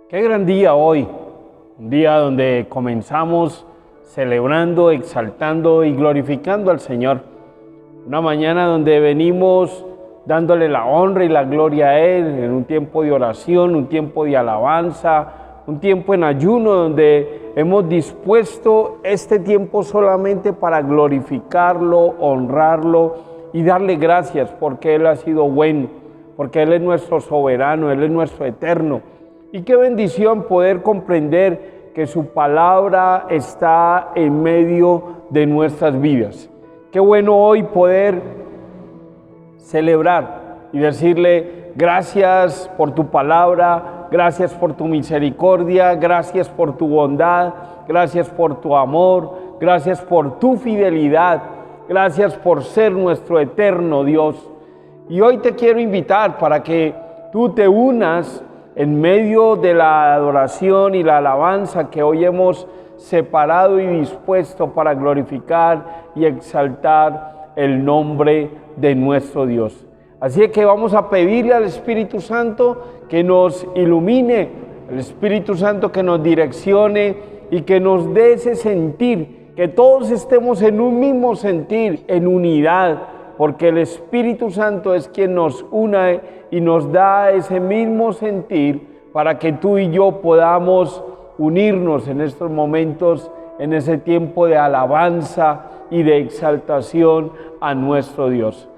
Qué gran día hoy, un día donde comenzamos celebrando, exaltando y glorificando al Señor. Una mañana donde venimos dándole la honra y la gloria a Él en un tiempo de oración, un tiempo de alabanza, un tiempo en ayuno donde hemos dispuesto este tiempo solamente para glorificarlo, honrarlo y darle gracias porque Él ha sido bueno, porque Él es nuestro soberano, Él es nuestro eterno. Y qué bendición poder comprender que su palabra está en medio de nuestras vidas. Qué bueno hoy poder celebrar y decirle gracias por tu palabra, gracias por tu misericordia, gracias por tu bondad, gracias por tu amor, gracias por tu fidelidad, gracias por ser nuestro eterno Dios. Y hoy te quiero invitar para que tú te unas en medio de la adoración y la alabanza que hoy hemos separado y dispuesto para glorificar y exaltar el nombre de nuestro Dios. Así que vamos a pedirle al Espíritu Santo que nos ilumine, al Espíritu Santo que nos direccione y que nos dé ese sentir, que todos estemos en un mismo sentir, en unidad, porque el Espíritu Santo es quien nos une y nos da ese mismo sentir para que tú y yo podamos unirnos en estos momentos, en ese tiempo de alabanza y de exaltación a nuestro Dios.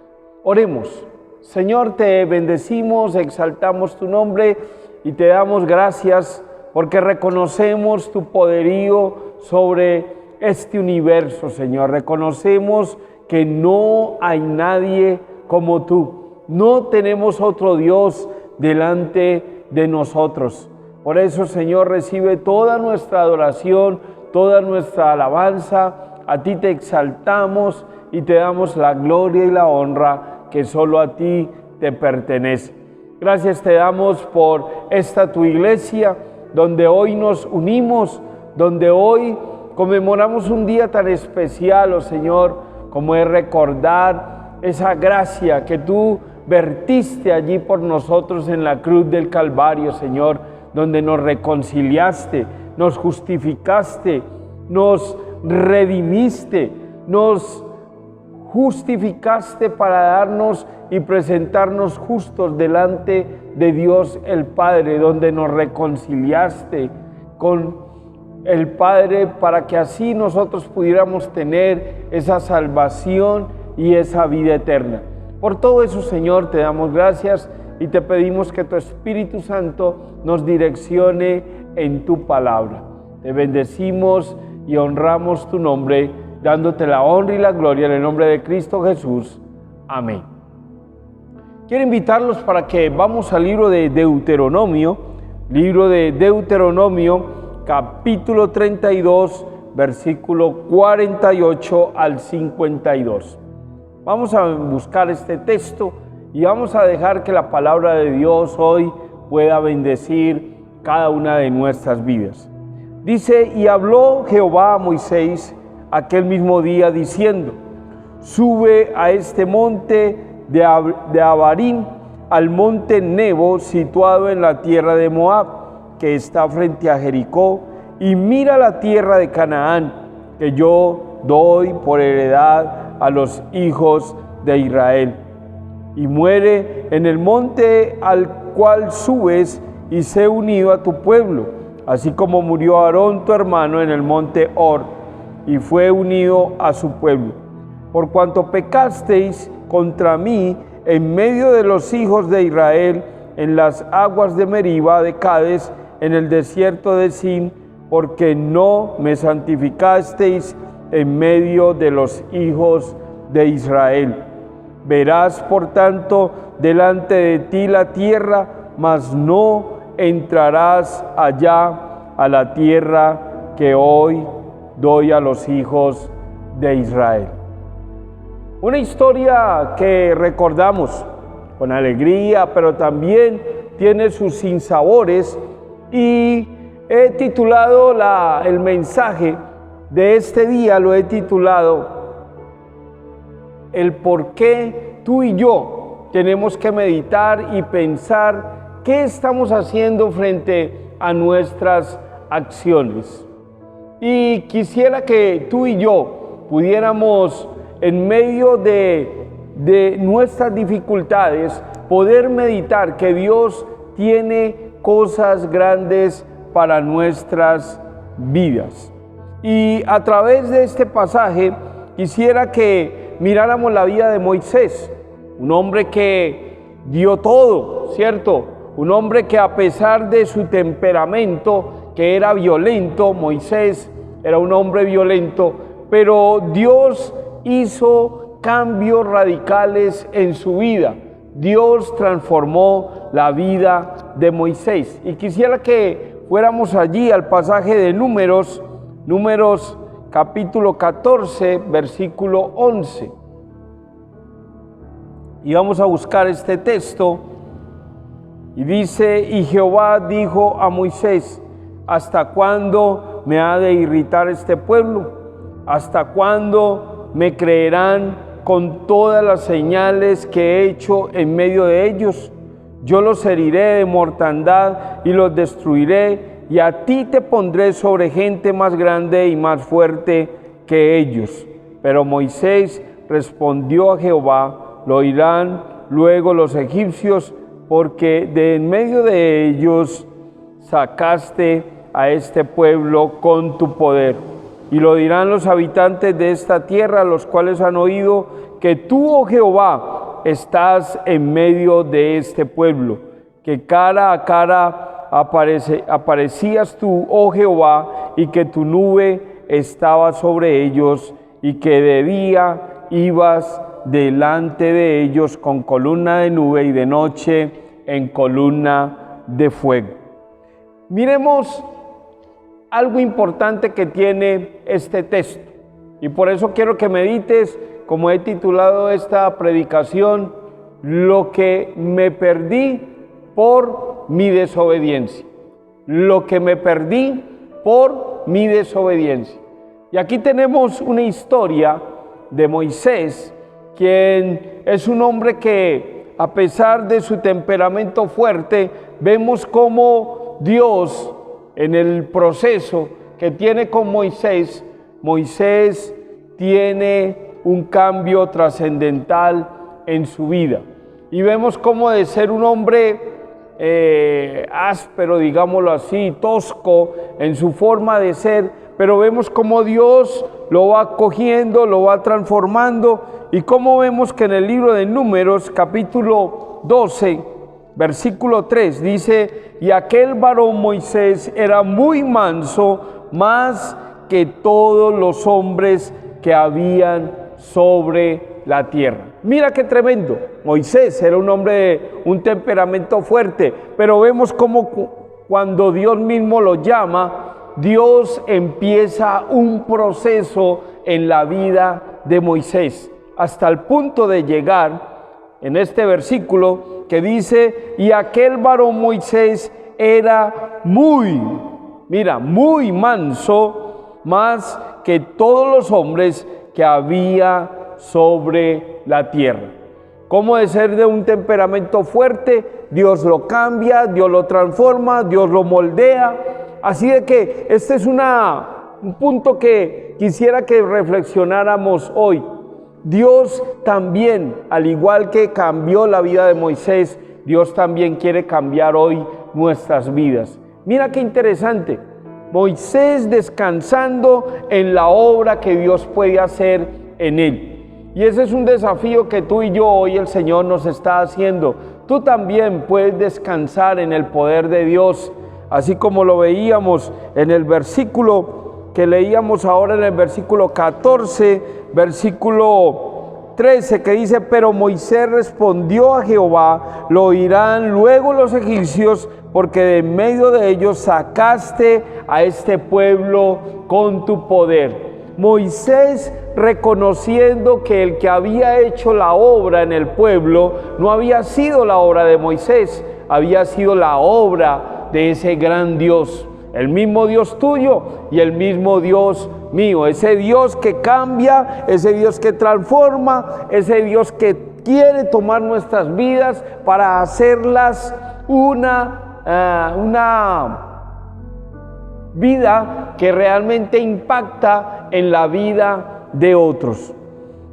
Oremos. Señor, te bendecimos, exaltamos tu nombre y te damos gracias porque reconocemos tu poderío sobre este universo, Señor. Reconocemos que no hay nadie como tú. No tenemos otro Dios delante de nosotros. Por eso, Señor, recibe toda nuestra adoración, toda nuestra alabanza. A ti te exaltamos y te damos la gloria y la honra que solo a ti te pertenece. Gracias te damos por esta tu iglesia, donde hoy nos unimos, donde hoy conmemoramos un día tan especial, oh Señor, como es recordar esa gracia que tú vertiste allí por nosotros en la cruz del Calvario, Señor, donde nos reconciliaste, nos justificaste, nos redimiste, nos justificaste para darnos y presentarnos justos delante de Dios el Padre, donde nos reconciliaste con el Padre para que así nosotros pudiéramos tener esa salvación y esa vida eterna. Por todo eso, Señor, te damos gracias y te pedimos que tu Espíritu Santo nos direccione en tu palabra. Te bendecimos y honramos tu nombre, dándote la honra y la gloria en el nombre de Cristo Jesús. Amén. Quiero invitarlos para que vamos al libro de Deuteronomio, capítulo 32, versículo 48 al 52. Vamos a buscar este texto y vamos a dejar que la palabra de Dios hoy pueda bendecir cada una de nuestras vidas. Dice: y habló Jehová a Moisés aquel mismo día diciendo: sube a este monte de Abarim, al monte Nebo, situado en la tierra de Moab, que está frente a Jericó, y mira la tierra de Canaán, que yo doy por heredad a los hijos de Israel. Y muere en el monte al cual subes, y sé unido a tu pueblo, así como murió Aarón tu hermano en el monte Hor, y fue unido a su pueblo. Por cuanto pecasteis contra mí en medio de los hijos de Israel, en las aguas de Meriba de Cades, en el desierto de Sin, porque no me santificasteis en medio de los hijos de Israel. Verás, por tanto, delante de ti la tierra, mas no entrarás allá a la tierra que hoy doy a los hijos de Israel. Una historia que recordamos con alegría, pero también tiene sus sinsabores, y he titulado el mensaje de este día, lo he titulado el por qué tú y yo tenemos que meditar y pensar qué estamos haciendo frente a nuestras acciones. Y quisiera que tú y yo pudiéramos, en medio de nuestras dificultades, poder meditar que Dios tiene cosas grandes para nuestras vidas. Y a través de este pasaje quisiera que miráramos la vida de Moisés, un hombre que dio todo, ¿cierto? Un hombre que, a pesar de su temperamento, que era violento, Moisés era un hombre violento, pero Dios hizo cambios radicales en su vida. Dios transformó la vida de Moisés. Y quisiera que fuéramos allí al pasaje de Números capítulo 14, versículo 11. Y vamos a buscar este texto. Y dice: y Jehová dijo a Moisés: ¿hasta cuándo me ha de irritar este pueblo? ¿Hasta cuándo me creerán con todas las señales que he hecho en medio de ellos? Yo los heriré de mortandad y los destruiré, y a ti te pondré sobre gente más grande y más fuerte que ellos. Pero Moisés respondió a Jehová: lo oirán luego los egipcios, porque de en medio de ellos sacaste a este pueblo con tu poder. Y lo dirán los habitantes de esta tierra, los cuales han oído que tú, oh Jehová, estás en medio de este pueblo, que cara a cara aparecías tú, oh Jehová, y que tu nube estaba sobre ellos, y que de día ibas delante de ellos con columna de nube y de noche en columna de fuego. Miremos algo importante que tiene este texto, y por eso quiero que medites, como he titulado esta predicación, lo que me perdí por mi desobediencia. Lo que me perdí por mi desobediencia. Y aquí tenemos una historia de Moisés, quien es un hombre que, a pesar de su temperamento fuerte, vemos cómo Dios, en el proceso que tiene con Moisés, Moisés tiene un cambio trascendental en su vida. Y vemos cómo, de ser un hombre áspero, digámoslo así, tosco en su forma de ser, pero vemos cómo Dios lo va cogiendo, lo va transformando, y cómo vemos que en el libro de Números, capítulo 12, versículo 3, dice: y aquel varón Moisés era muy manso, más que todos los hombres que habían sobre la tierra. Mira qué tremendo. Moisés era un hombre de un temperamento fuerte, pero vemos cómo cuando Dios mismo lo llama, Dios empieza un proceso en la vida de Moisés, hasta el punto de llegar en este versículo que dice: y aquel varón Moisés era muy manso, más que todos los hombres que había sobre la tierra. Como de ser de un temperamento fuerte, Dios lo cambia, Dios lo transforma, Dios lo moldea. Así de que este es un punto que quisiera que reflexionáramos hoy. Dios también, al igual que cambió la vida de Moisés, Dios también quiere cambiar hoy nuestras vidas. Mira qué interesante. Moisés descansando en la obra que Dios puede hacer en él. Y ese es un desafío que tú y yo hoy el Señor nos está haciendo. Tú también puedes descansar en el poder de Dios, así como lo veíamos en el versículo que leíamos ahora, en el versículo 14, versículo 13, que dice: pero Moisés respondió a Jehová: lo oirán luego los egipcios, porque de en medio de ellos sacaste a este pueblo con tu poder. Moisés, reconociendo que el que había hecho la obra en el pueblo no había sido la obra de Moisés, había sido la obra de ese gran Dios, el mismo Dios tuyo y el mismo Dios mío, ese Dios que cambia, ese Dios que transforma, ese Dios que quiere tomar nuestras vidas para hacerlas una vida que realmente impacta en la vida de otros.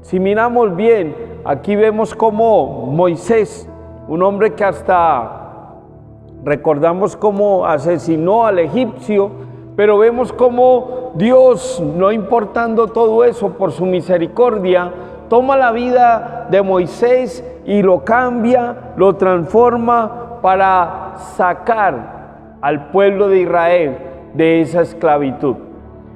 Si miramos bien, aquí vemos cómo Moisés, un hombre que hasta recordamos cómo asesinó al egipcio, pero vemos cómo Dios, no importando todo eso por su misericordia, toma la vida de Moisés y lo cambia, lo transforma para sacar al pueblo de Israel de esa esclavitud.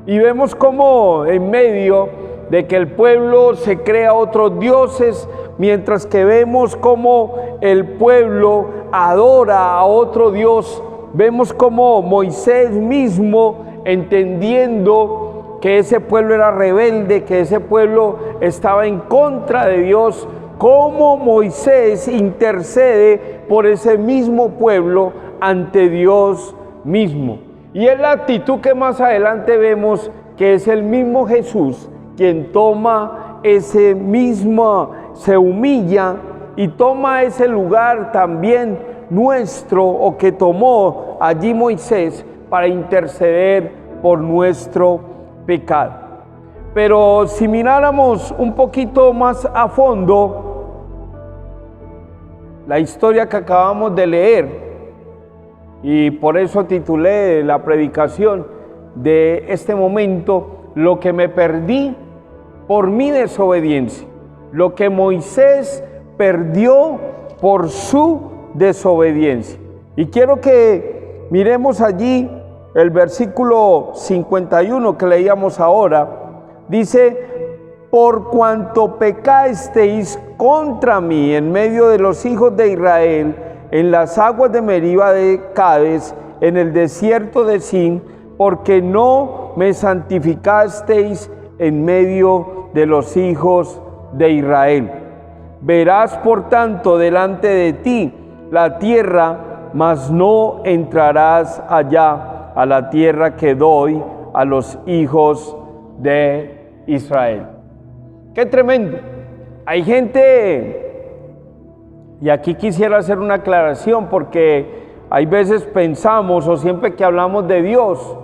Y vemos cómo en medio de que el pueblo se crea otros dioses, mientras que vemos cómo el pueblo adora a otro Dios, vemos cómo Moisés mismo, entendiendo que ese pueblo era rebelde, que ese pueblo estaba en contra de Dios, cómo Moisés intercede por ese mismo pueblo ante Dios mismo. Y es la actitud que más adelante vemos que es el mismo Jesús quien toma ese mismo, se humilla y toma ese lugar también nuestro, o que tomó allí Moisés para interceder por nuestro pecado. Pero si miráramos un poquito más a fondo la historia que acabamos de leer, y por eso titulé la predicación de este momento, lo que me perdí por mi desobediencia, lo que Moisés perdió por su desobediencia. Y quiero que miremos allí el versículo 51 que leíamos ahora. Dice: por cuanto pecasteis contra mí en medio de los hijos de Israel, en las aguas de Meriba de Cades, en el desierto de Sin, porque no me santificasteis en medio de los hijos de Israel. Verás por tanto delante de ti la tierra, mas no entrarás allá a la tierra que doy a los hijos de Israel. ¡Qué tremendo! Hay gente, y aquí quisiera hacer una aclaración, porque hay veces pensamos, o siempre que hablamos de Dios,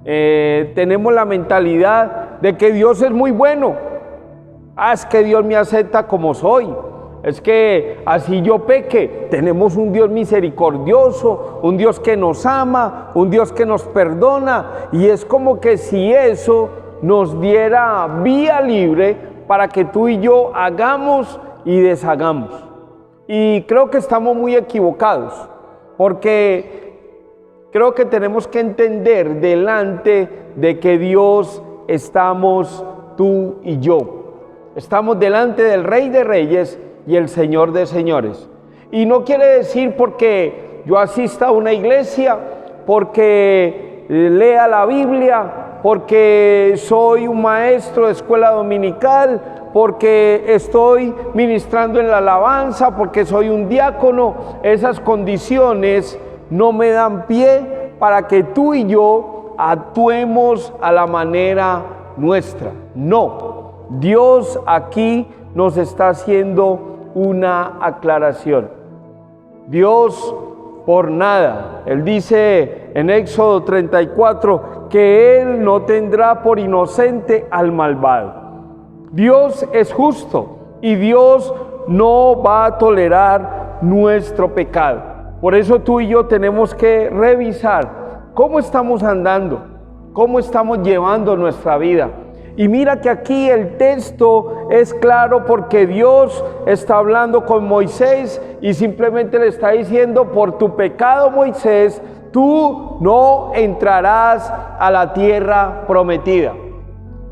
tenemos la mentalidad de que Dios es muy bueno. Es que Dios me acepta como soy. Es que así yo peque, tenemos un Dios misericordioso, un Dios que nos ama, un Dios que nos perdona, y es como que si eso nos diera vía libre para que tú y yo hagamos y deshagamos. Y creo que estamos muy equivocados, porque creo que tenemos que entender delante de que Dios estamos tú y yo. Estamos delante del Rey de Reyes y el Señor de Señores. Y no quiere decir porque yo asista a una iglesia, porque lea la Biblia, porque soy un maestro de escuela dominical, porque estoy ministrando en la alabanza, porque soy un diácono. Esas condiciones no me dan pie para que tú y yo actuemos a la manera nuestra. No, Dios aquí nos está haciendo una aclaración. Dios por nada, Él dice en Éxodo 34 que Él no tendrá por inocente al malvado. Dios es justo y Dios no va a tolerar nuestro pecado. Por eso tú y yo tenemos que revisar cómo estamos andando, cómo estamos llevando nuestra vida. Y mira que aquí el texto es claro, porque Dios está hablando con Moisés y simplemente le está diciendo: por tu pecado, Moisés, tú no entrarás a la tierra prometida.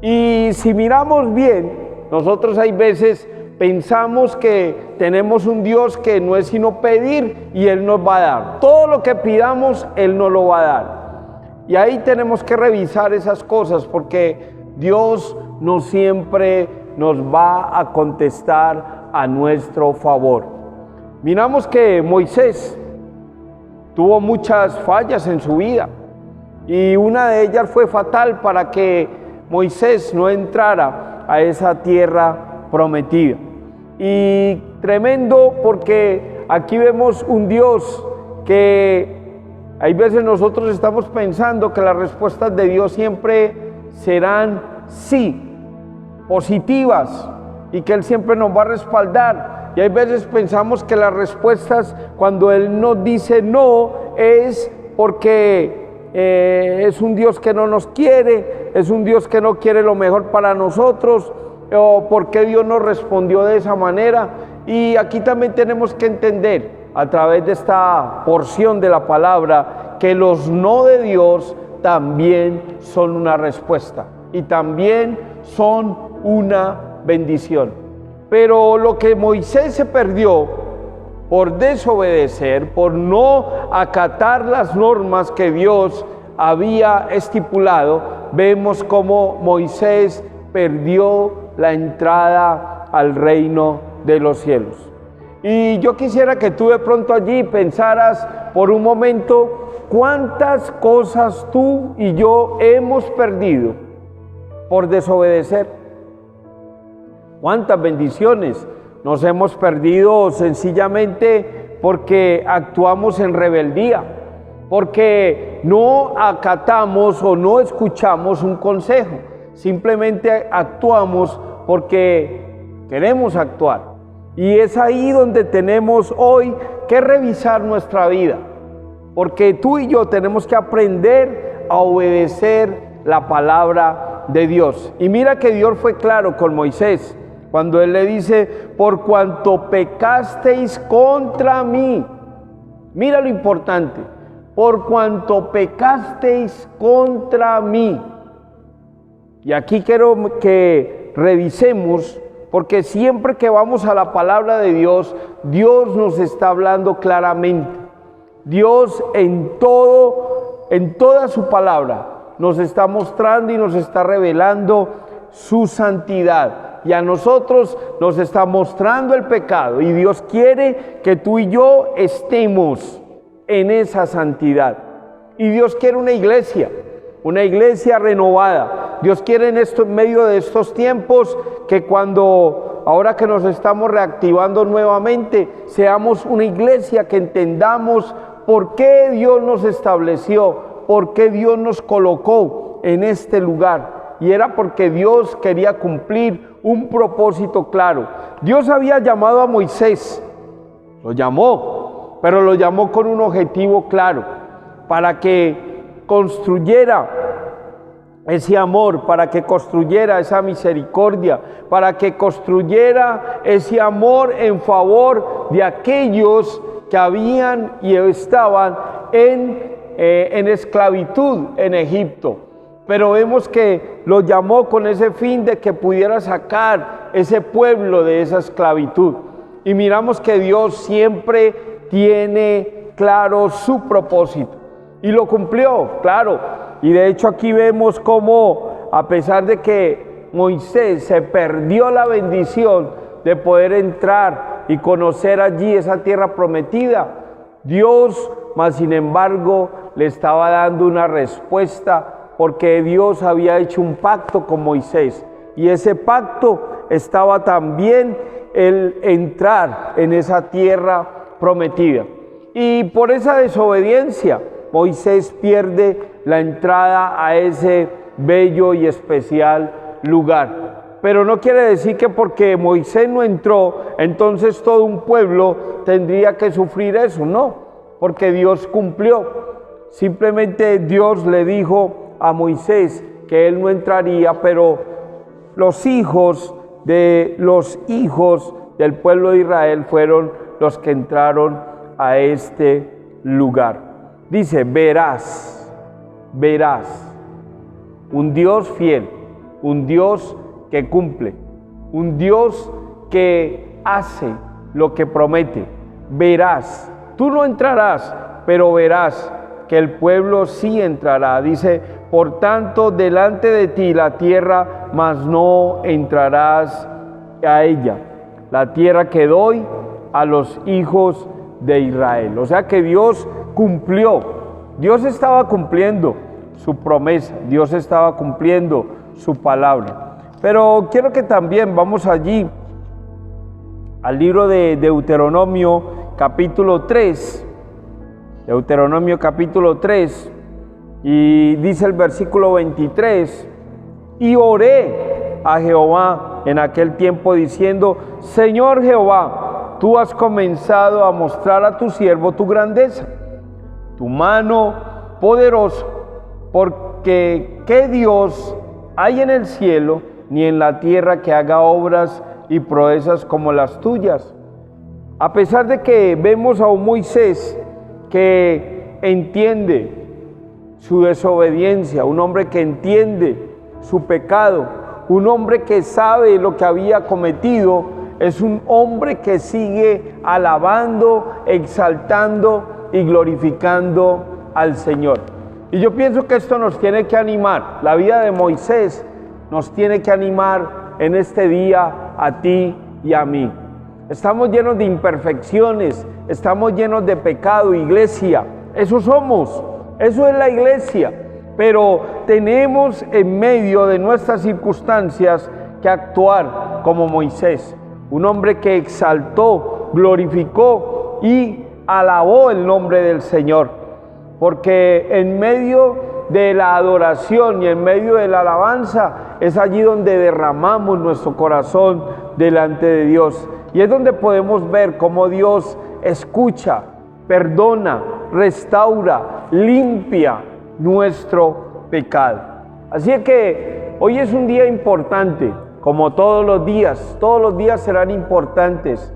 Y si miramos bien, nosotros hay veces pensamos que tenemos un Dios que no es sino pedir y Él nos va a dar. Todo lo que pidamos, Él nos lo va a dar. Y ahí tenemos que revisar esas cosas, porque Dios no siempre nos va a contestar a nuestro favor. Miramos que Moisés tuvo muchas fallas en su vida, y una de ellas fue fatal para que Moisés no entrara a esa tierra prometida. Y tremendo, porque aquí vemos un Dios que Hay veces nosotros estamos pensando que las respuestas de Dios siempre serán sí, positivas, y que Él siempre nos va a respaldar. Y hay veces pensamos que las respuestas, cuando Él nos dice no, es porque es un Dios que no nos quiere, es un Dios que no quiere lo mejor para nosotros, o porque Dios nos respondió de esa manera. Y aquí también tenemos que entender, a través de esta porción de la palabra, que los no de Dios también son una respuesta y también son una bendición. Pero lo que Moisés se perdió por desobedecer, por no acatar las normas que Dios había estipulado, vemos cómo Moisés perdió la entrada al reino de los cielos. Y yo quisiera que tú de pronto allí pensaras por un momento cuántas cosas tú y yo hemos perdido por desobedecer. Cuántas bendiciones nos hemos perdido sencillamente porque actuamos en rebeldía, porque no acatamos o no escuchamos un consejo, simplemente actuamos porque queremos actuar. Y es ahí donde tenemos hoy que revisar nuestra vida, porque tú y yo tenemos que aprender a obedecer la palabra de Dios. Y mira que Dios fue claro con Moisés cuando Él le dice: por cuanto pecasteis contra mí. Mira lo importante: por cuanto pecasteis contra mí. Y aquí quiero que revisemos, porque siempre que vamos a la palabra de Dios, Dios nos está hablando claramente. Dios en toda su palabra nos está mostrando y nos está revelando su santidad. Y a nosotros nos está mostrando el pecado. Y Dios quiere que tú y yo estemos en esa santidad. Y Dios quiere una iglesia renovada. Dios quiere en medio de estos tiempos que ahora que nos estamos reactivando nuevamente, seamos una iglesia que entendamos por qué Dios nos estableció, por qué Dios nos colocó en este lugar. Y era porque Dios quería cumplir un propósito claro. Dios había llamado a Moisés, lo llamó, pero lo llamó con un objetivo claro, para que construyera ese amor, para que construyera esa misericordia, para que construyera ese amor en favor de aquellos que habían y estaban en esclavitud en Egipto. Pero vemos que lo llamó con ese fin de que pudiera sacar ese pueblo de esa esclavitud. Y miramos que Dios siempre tiene claro su propósito. Y lo cumplió, claro. Y de hecho aquí vemos cómo, a pesar de que Moisés se perdió la bendición de poder entrar y conocer allí esa tierra prometida, Dios, más sin embargo, le estaba dando una respuesta, porque Dios había hecho un pacto con Moisés. Y ese pacto estaba también el entrar en esa tierra prometida. Y por esa desobediencia, Moisés pierde la entrada a ese bello y especial lugar. Pero no quiere decir que porque Moisés no entró, entonces todo un pueblo tendría que sufrir eso, no, porque Dios cumplió. Simplemente Dios le dijo a Moisés que él no entraría, pero los hijos del pueblo de Israel fueron los que entraron a este lugar. Dice: verás un Dios fiel, un Dios que cumple, un Dios que hace lo que promete. Verás, tú no entrarás, pero verás que el pueblo sí entrará. Dice: por tanto, delante de ti la tierra, mas no entrarás a ella, la tierra que doy a los hijos de Israel. O sea que Dios cumplió, Dios estaba cumpliendo su promesa, Dios estaba cumpliendo su palabra. Pero quiero que también vamos allí al libro de Deuteronomio capítulo 3, Deuteronomio capítulo 3, y dice el versículo 23, y oré a Jehová en aquel tiempo diciendo, Señor Jehová, tú has comenzado a mostrar a tu siervo tu grandeza, tu mano poderosa, porque ¿qué Dios hay en el cielo ni en la tierra que haga obras y proezas como las tuyas? A pesar de que vemos a un Moisés que entiende su desobediencia, un hombre que entiende su pecado, un hombre que sabe lo que había cometido, es un hombre que sigue alabando, exaltando y glorificando al Señor. Y yo pienso que esto nos tiene que animar, la vida de Moisés nos tiene que animar en este día a ti y a mí. Estamos llenos de imperfecciones, estamos llenos de pecado, iglesia. Eso somos, eso es la iglesia. Pero tenemos en medio de nuestras circunstancias que actuar como Moisés, un hombre que exaltó, glorificó y alabó el nombre del Señor. Porque en medio de la adoración y en medio de la alabanza es allí donde derramamos nuestro corazón delante de Dios. Y es donde podemos ver cómo Dios escucha, perdona, restaura, limpia nuestro pecado. Así es que hoy es un día importante, como todos los días serán importantes.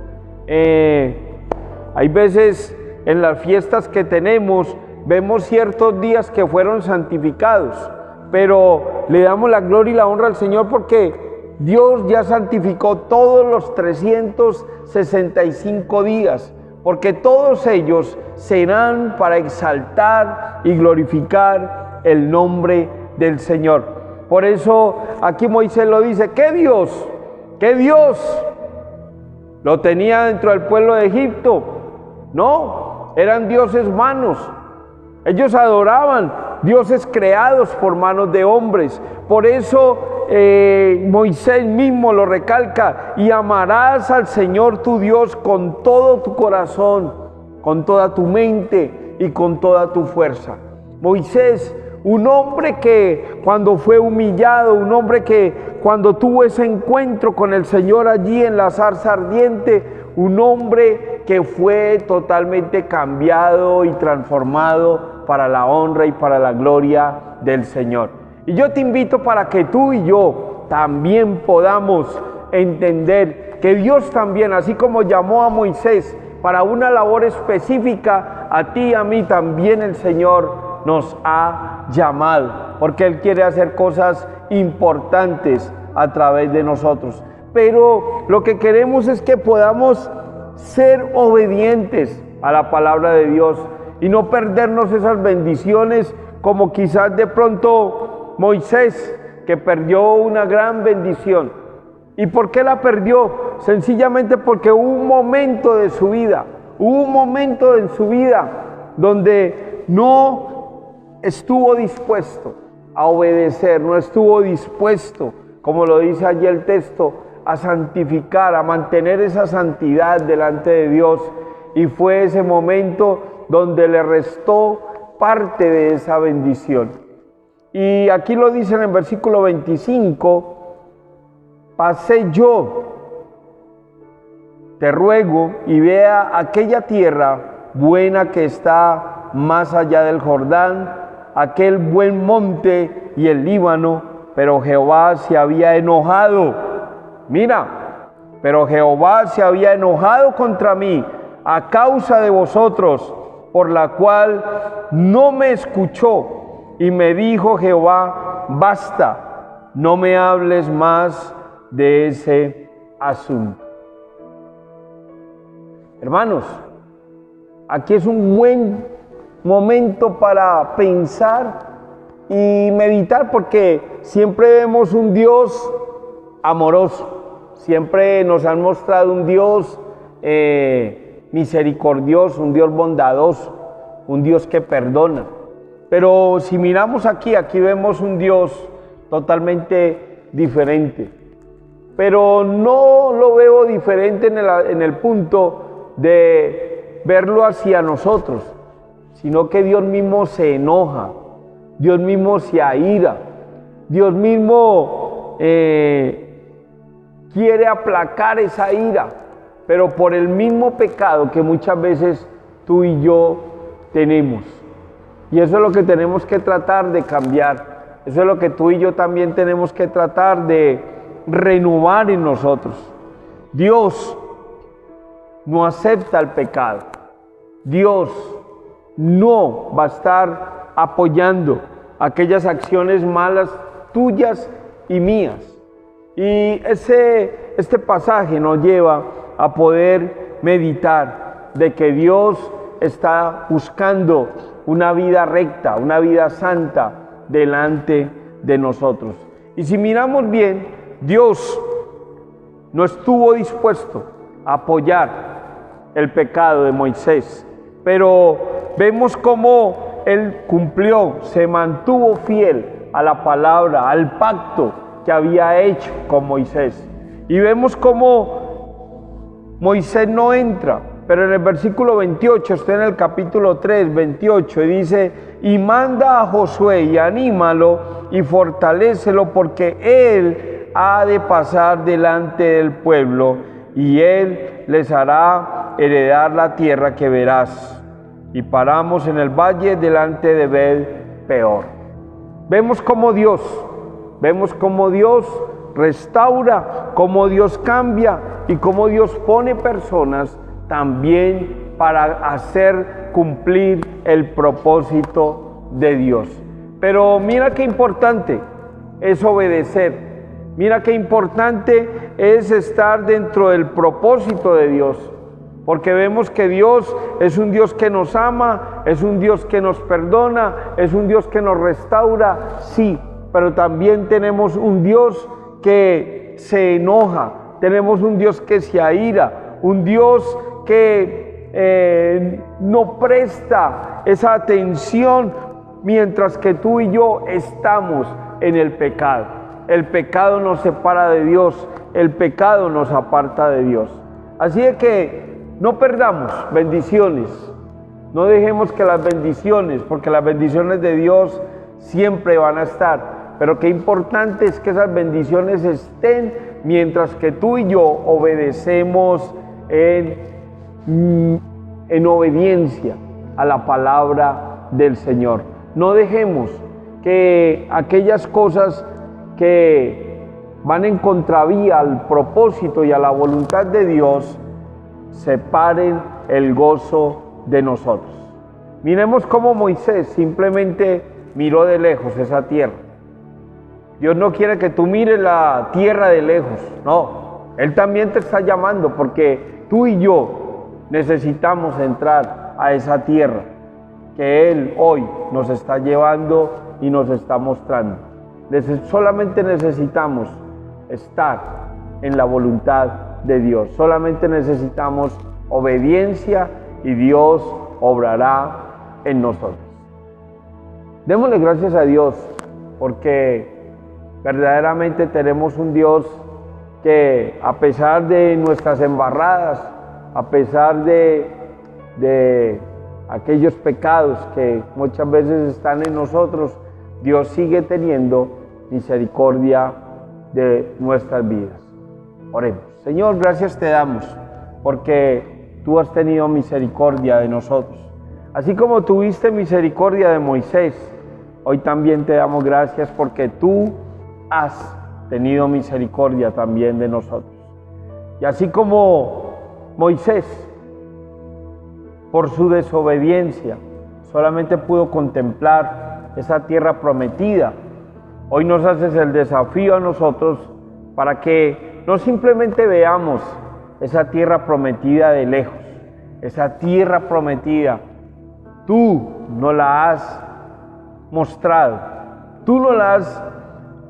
Hay veces en las fiestas que tenemos, vemos ciertos días que fueron santificados, pero le damos la gloria y la honra al Señor porque Dios ya santificó todos los 365 días, porque todos ellos serán para exaltar y glorificar el nombre del Señor. Por eso aquí Moisés lo dice, ¿qué Dios lo tenía dentro del pueblo de Egipto? No, eran dioses vanos. Ellos adoraban dioses creados por manos de hombres. Por eso Moisés mismo lo recalca, y amarás al Señor tu Dios con todo tu corazón, con toda tu mente y con toda tu fuerza. Moisés, un hombre que cuando fue humillado, un hombre que cuando tuvo ese encuentro con el Señor allí en la zarza ardiente, un hombre que fue totalmente cambiado y transformado para la honra y para la gloria del Señor. Y yo te invito para que tú y yo también podamos entender que Dios también, así como llamó a Moisés para una labor específica, a ti y a mí también el Señor nos ha llamado, porque Él quiere hacer cosas importantes a través de nosotros. Pero lo que queremos es que podamos ser obedientes a la palabra de Dios y no perdernos esas bendiciones como quizás de pronto Moisés, que perdió una gran bendición. ¿Y por qué la perdió? Sencillamente porque hubo un momento de su vida, donde no estuvo dispuesto a obedecer, no estuvo dispuesto, como lo dice allí el texto, a santificar, a mantener esa santidad delante de Dios, y fue ese momento donde le restó parte de esa bendición. Y aquí lo dice en el versículo 25, pasé yo, te ruego, y vea aquella tierra buena que está más allá del Jordán, aquel buen monte y el Líbano, pero Jehová se había enojado. Pero Jehová se había enojado contra mí a causa de vosotros, por la cual no me escuchó, y me dijo Jehová, basta, no me hables más de ese asunto. Hermanos, aquí es un buen momento para pensar y meditar, porque siempre vemos un Dios amoroso, siempre nos han mostrado un Dios misericordioso, un Dios bondadoso, un Dios que perdona. Pero si miramos aquí vemos un Dios totalmente diferente. Pero no lo veo diferente en el punto de verlo hacia nosotros, sino que Dios mismo se enoja, Dios mismo se aira, Dios mismo quiere aplacar esa ira, pero por el mismo pecado que muchas veces tú y yo tenemos. Y eso es lo que tenemos que tratar de cambiar, eso es lo que tú y yo también tenemos que tratar de renovar en nosotros. Dios no acepta el pecado, Dios no va a estar apoyando aquellas acciones malas tuyas y mías. Y este pasaje nos lleva a poder meditar de que Dios está buscando una vida recta, una vida santa delante de nosotros. Y si miramos bien, Dios no estuvo dispuesto a apoyar el pecado de Moisés, pero vemos cómo él cumplió, se mantuvo fiel a la palabra, al pacto que había hecho con Moisés. Y vemos cómo Moisés no entra, pero en el versículo 28, está en el capítulo 3, 28, y dice: y manda a Josué y anímalo y fortalécelo, porque él ha de pasar delante del pueblo y él les hará heredar la tierra que verás. Y paramos en el valle delante de Bet-peor. Vemos cómo Dios restaura, cómo Dios cambia y cómo Dios pone personas también para hacer cumplir el propósito de Dios. Pero mira qué importante es obedecer. Mira qué importante es estar dentro del propósito de Dios, porque vemos que Dios es un Dios que nos ama, es un Dios que nos perdona, es un Dios que nos restaura, sí, pero también tenemos un Dios que se enoja, tenemos un Dios que se aira, un Dios que no presta esa atención mientras que tú y yo estamos en el pecado. El pecado nos separa de Dios, el pecado nos aparta de Dios. Así es que no perdamos bendiciones, no dejemos que las bendiciones, porque las bendiciones de Dios siempre van a estar, pero qué importante es que esas bendiciones estén mientras que tú y yo obedecemos en obediencia a la palabra del Señor. No dejemos que aquellas cosas que van en contravía al propósito y a la voluntad de Dios separen el gozo de nosotros. Miremos cómo Moisés simplemente miró de lejos esa tierra. Dios no quiere que tú mires la tierra de lejos, no. Él también te está llamando, porque tú y yo necesitamos entrar a esa tierra que Él hoy nos está llevando y nos está mostrando. Solamente necesitamos estar en la voluntad de Dios. Solamente necesitamos obediencia y Dios obrará en nosotros. Démosle gracias a Dios porque verdaderamente tenemos un Dios que, a pesar de nuestras embarradas, a pesar de aquellos pecados que muchas veces están en nosotros, Dios sigue teniendo misericordia de nuestras vidas. Oremos. Señor, gracias te damos porque tú has tenido misericordia de nosotros. Así como tuviste misericordia de Moisés, hoy también te damos gracias porque tú has tenido misericordia también de nosotros. Y así como Moisés, por su desobediencia, solamente pudo contemplar esa tierra prometida, hoy nos haces el desafío a nosotros para que no simplemente veamos esa tierra prometida de lejos, esa tierra prometida, tú nos la has mostrado, tú nos la has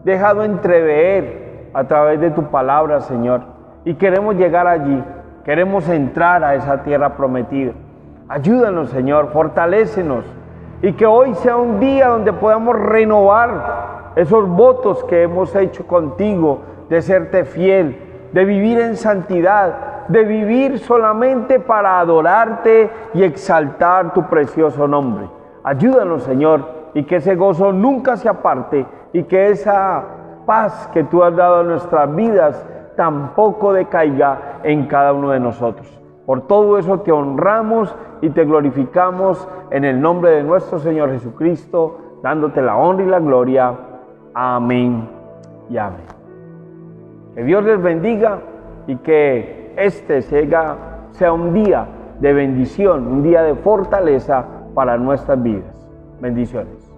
dejado entrever a través de tu palabra, Señor, y queremos llegar allí, queremos entrar a esa tierra prometida. Ayúdanos, Señor, fortalécenos, y que hoy sea un día donde podamos renovar esos votos que hemos hecho contigo, de serte fiel, de vivir en santidad, de vivir solamente para adorarte y exaltar tu precioso nombre. Ayúdanos, Señor, y que ese gozo nunca se aparte y que esa paz que tú has dado a nuestras vidas tampoco decaiga en cada uno de nosotros. Por todo eso te honramos y te glorificamos en el nombre de nuestro Señor Jesucristo, dándote la honra y la gloria. Amén y amén. Que Dios les bendiga y que este sea un día de bendición, un día de fortaleza para nuestras vidas. Bendiciones.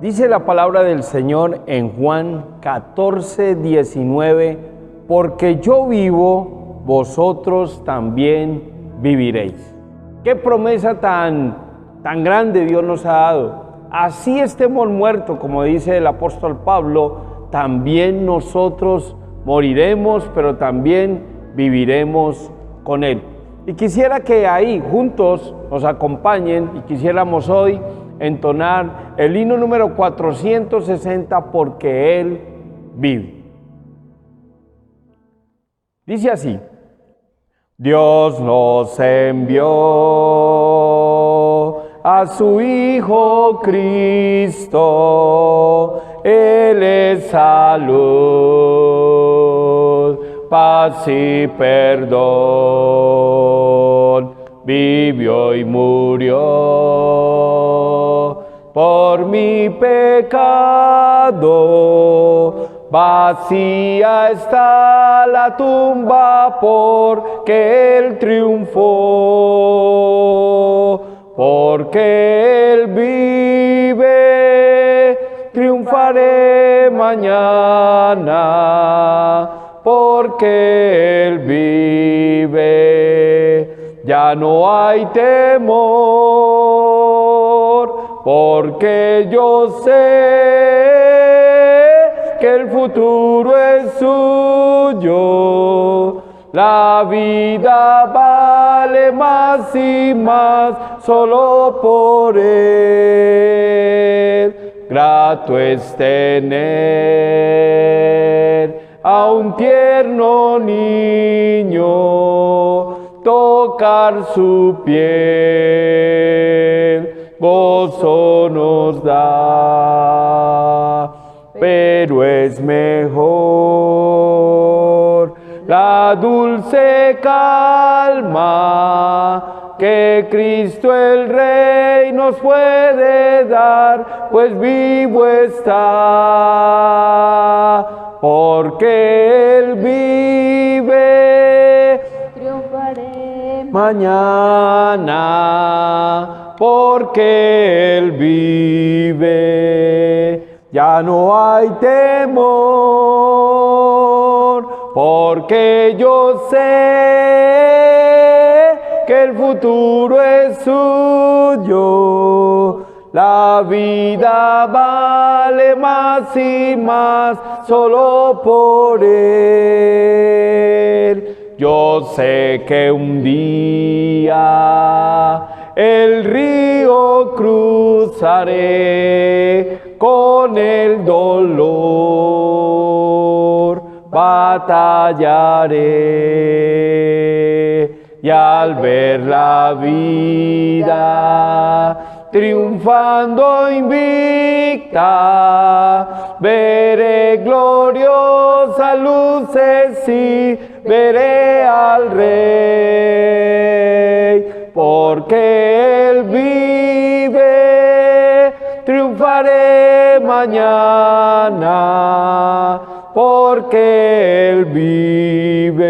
Dice la palabra del Señor en Juan 14:19, porque yo vivo, vosotros también viviréis. Qué promesa tan grande Dios nos ha dado. Así estemos muertos, como dice el apóstol Pablo, también nosotros moriremos, pero también viviremos con Él. Y quisiera que ahí juntos nos acompañen y quisiéramos hoy entonar el himno número 460, porque Él vive. Dice así: Dios nos envió a su Hijo Cristo, Él es salud, paz y perdón, vivió y murió por mi pecado. Vacía está la tumba porque Él triunfó, porque Él vive, triunfaré mañana, porque Él vive, ya no hay temor, porque yo sé que el futuro es suyo. La vida vale más y más solo por Él. Grato es tener a un tierno niño, tocar su piel, gozo nos da. Pero es mejor la dulce calma que Cristo el Rey nos puede dar, pues vivo está, porque Él vive, triunfaré mañana, porque Él vive. Ya no hay temor, porque yo sé que el futuro es suyo. La vida vale más y más solo por Él. Yo sé que un día el río cruzaré, con el dolor batallaré, y al ver la vida triunfando invicta, veré gloriosas luces y veré al Rey, porque Él vive, triunfaré mañana, porque Él vive.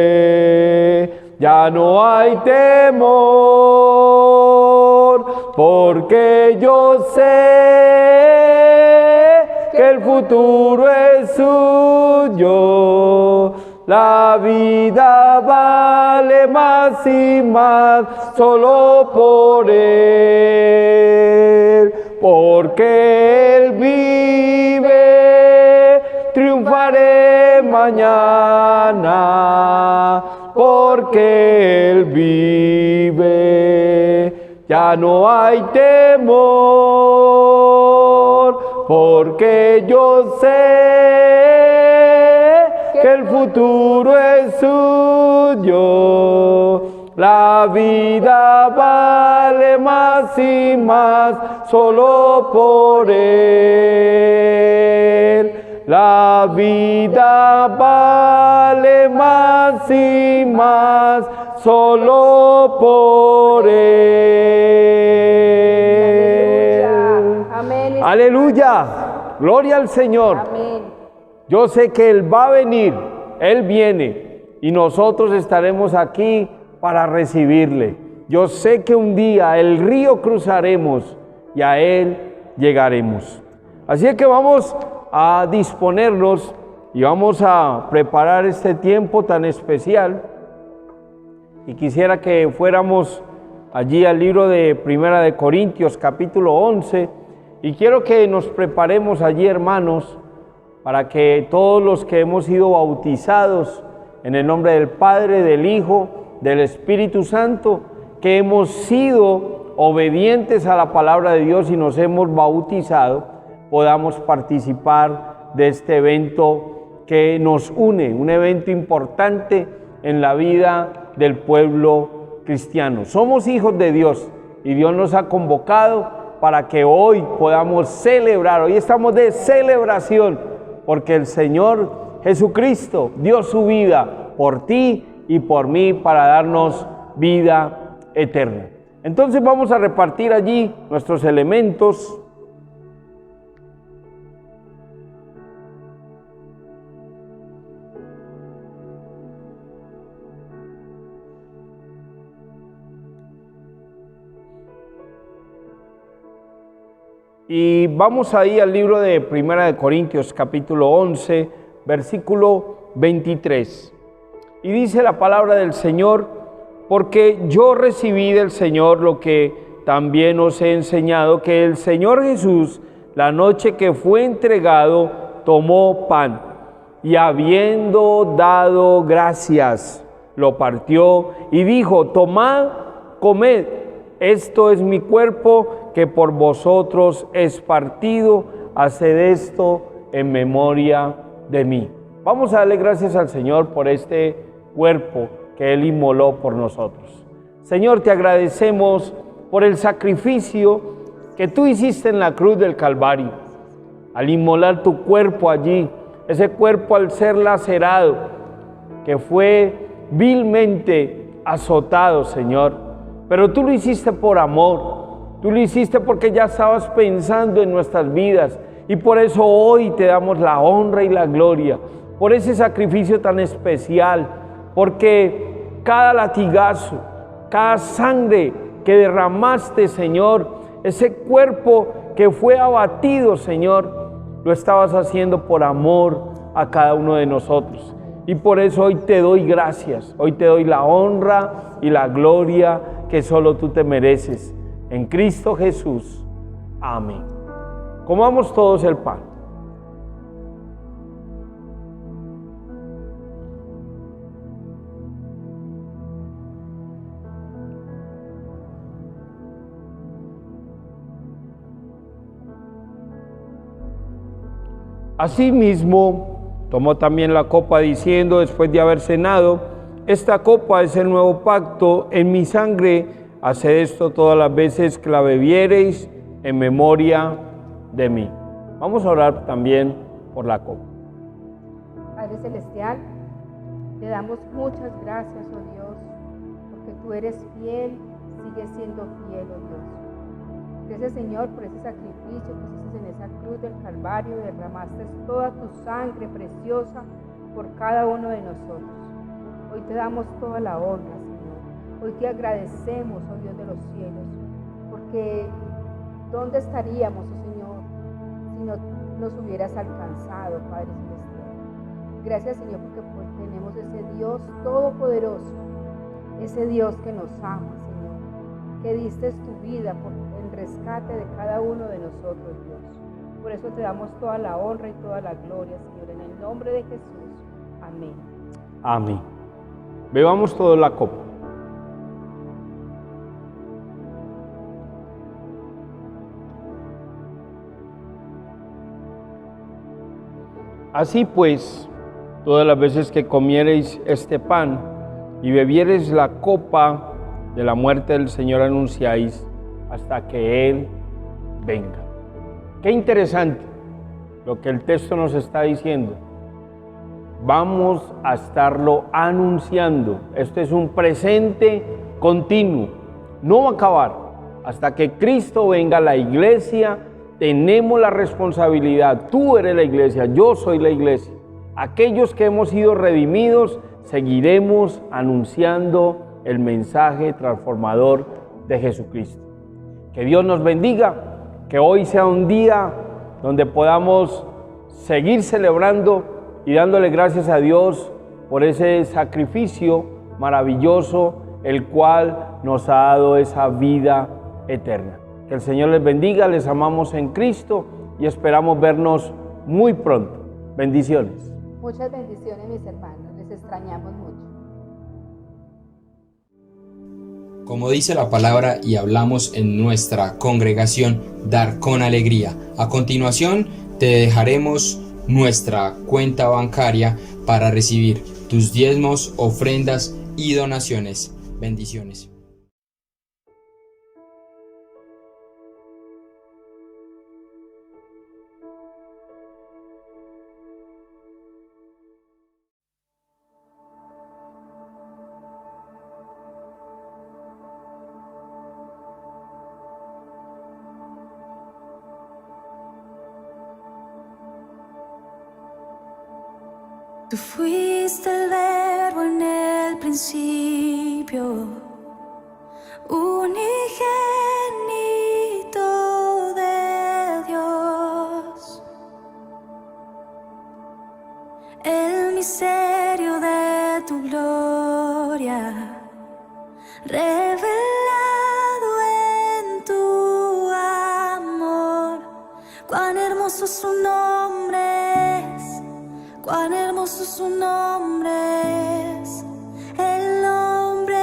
Ya no hay temor, porque yo sé que el futuro es suyo. La vida vale más y más solo por Él, porque Él vive, triunfaré mañana, porque Él vive. Ya no hay temor. porque yo sé que el futuro es suyo. La vida vale más y más solo por Él. La vida vale más y más solo por Él. Amén. Aleluya. Gloria al Señor. Amén. Yo sé que Él va a venir, Él viene y nosotros estaremos aquí para recibirle. Yo sé que un día el río cruzaremos y a Él llegaremos. Así es que vamos a disponernos y vamos a preparar este tiempo tan especial. Y quisiera que fuéramos allí al libro de Primera de Corintios, capítulo 11, y quiero que nos preparemos allí, hermanos, para que todos los que hemos sido bautizados en el nombre del Padre, del Hijo, del Espíritu Santo, que hemos sido obedientes a la palabra de Dios y nos hemos bautizado, podamos participar de este evento que nos une, un evento importante en la vida del pueblo cristiano. Somos hijos de Dios y Dios nos ha convocado para que hoy podamos celebrar. Hoy estamos de celebración porque el Señor Jesucristo dio su vida por ti y por mí para darnos vida eterna. Entonces vamos a repartir allí nuestros elementos. Y vamos ahí al libro de Primera de Corintios, capítulo 11, versículo 23. Y dice la palabra del Señor: porque yo recibí del Señor lo que también os he enseñado, que el Señor Jesús, la noche que fue entregado, tomó pan, y habiendo dado gracias, lo partió y dijo: tomad, comed, esto es mi cuerpo que por vosotros es partido, haced esto en memoria de mí. Vamos a darle gracias al Señor por este cuerpo que Él inmoló por nosotros. Señor, te agradecemos por el sacrificio que tú hiciste en la cruz del Calvario, al inmolar tu cuerpo allí, ese cuerpo al ser lacerado, que fue vilmente azotado, Señor, pero tú lo hiciste por amor. Tú lo hiciste porque ya estabas pensando en nuestras vidas y por eso hoy te damos la honra y la gloria por ese sacrificio tan especial, porque cada latigazo, cada sangre que derramaste, Señor, ese cuerpo que fue abatido, Señor, lo estabas haciendo por amor a cada uno de nosotros. Y por eso hoy te doy gracias, hoy te doy la honra y la gloria que solo tú te mereces. En Cristo Jesús. Amén. Comamos todos el pan. Asimismo, tomó también la copa diciendo, después de haber cenado: esta copa es el nuevo pacto en mi sangre. Haced esto todas las veces que la bebiereis en memoria de mí. Vamos a orar también por la copa. Padre Celestial, te damos muchas gracias, oh Dios, porque tú eres fiel, sigues siendo fiel, oh Dios. Gracias, Señor, por ese sacrificio que hiciste en esa cruz del Calvario, derramaste toda tu sangre preciosa por cada uno de nosotros. Hoy te damos toda la honra, Señor. Hoy te agradecemos, oh Dios de los cielos, porque ¿dónde estaríamos, oh Señor, si no nos hubieras alcanzado, Padre Celestial? Gracias, Señor, porque pues tenemos ese Dios todopoderoso, ese Dios que nos ama, Señor, que diste tu vida por el rescate de cada uno de nosotros, Dios. Por eso te damos toda la honra y toda la gloria, Señor, en el nombre de Jesús. Amén. Amén. Bebamos toda la copa. Así pues, todas las veces que comiereis este pan y bebiereis la copa de la muerte del Señor, anunciáis hasta que Él venga. Qué interesante lo que el texto nos está diciendo. Vamos a estarlo anunciando. Esto es un presente continuo. No va a acabar. Hasta que Cristo venga, la iglesia, tenemos la responsabilidad. Tú eres la iglesia, yo soy la iglesia. Aquellos que hemos sido redimidos, seguiremos anunciando el mensaje transformador de Jesucristo. Que Dios nos bendiga, que hoy sea un día donde podamos seguir celebrando y dándole gracias a Dios por ese sacrificio maravilloso, el cual nos ha dado esa vida eterna. Que el Señor les bendiga, les amamos en Cristo y esperamos vernos muy pronto. Bendiciones. Muchas bendiciones, mis hermanos, les extrañamos mucho. Como dice la palabra y hablamos en nuestra congregación, dar con alegría. A continuación te dejaremos nuestra cuenta bancaria para recibir tus diezmos, ofrendas y donaciones. Bendiciones. Tú fuiste el verbo en el principio, unigénito de Dios, el misterio de tu gloria, revelado en tu amor. Cuán hermoso su nombre es, cuán hermoso su nombre es, el nombre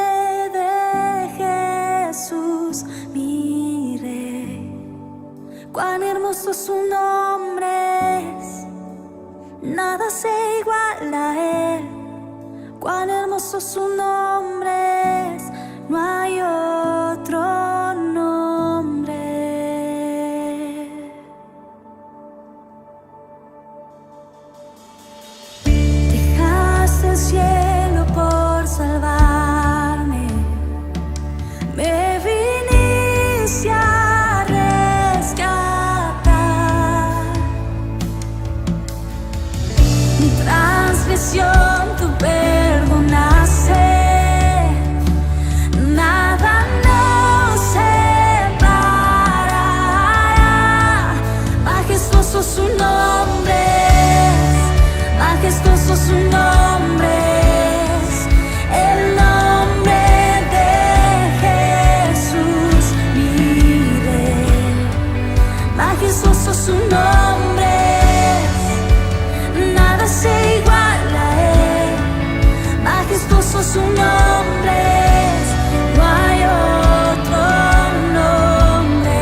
de Jesús, mi Rey. Cuán hermoso su nombre es, nada se iguala a él. Cuán hermoso su nombre es, no hay otro nombre. Dejaste el cielo por salvarme, me viniste a rescatar. Mi transgresión tú perdonaste, nada nos separará. Majestuoso su nombre es, majestuoso su nombre es, el nombre de Jesús, mi Rey. Majestuoso su nombre es, nada se iguala a él. Majestuoso su nombre es, no hay otro nombre.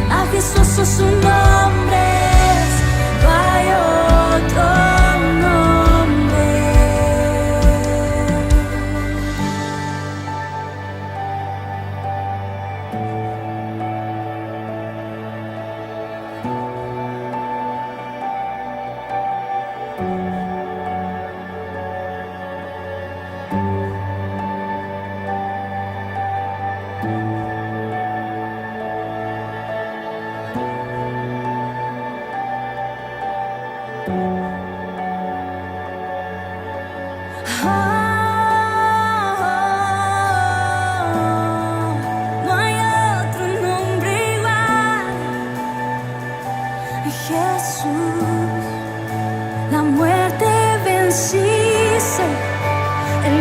Majestuoso su nombre es, no hay otro nombre. No hay otro nombre igual. Jesús, la muerte venciste, el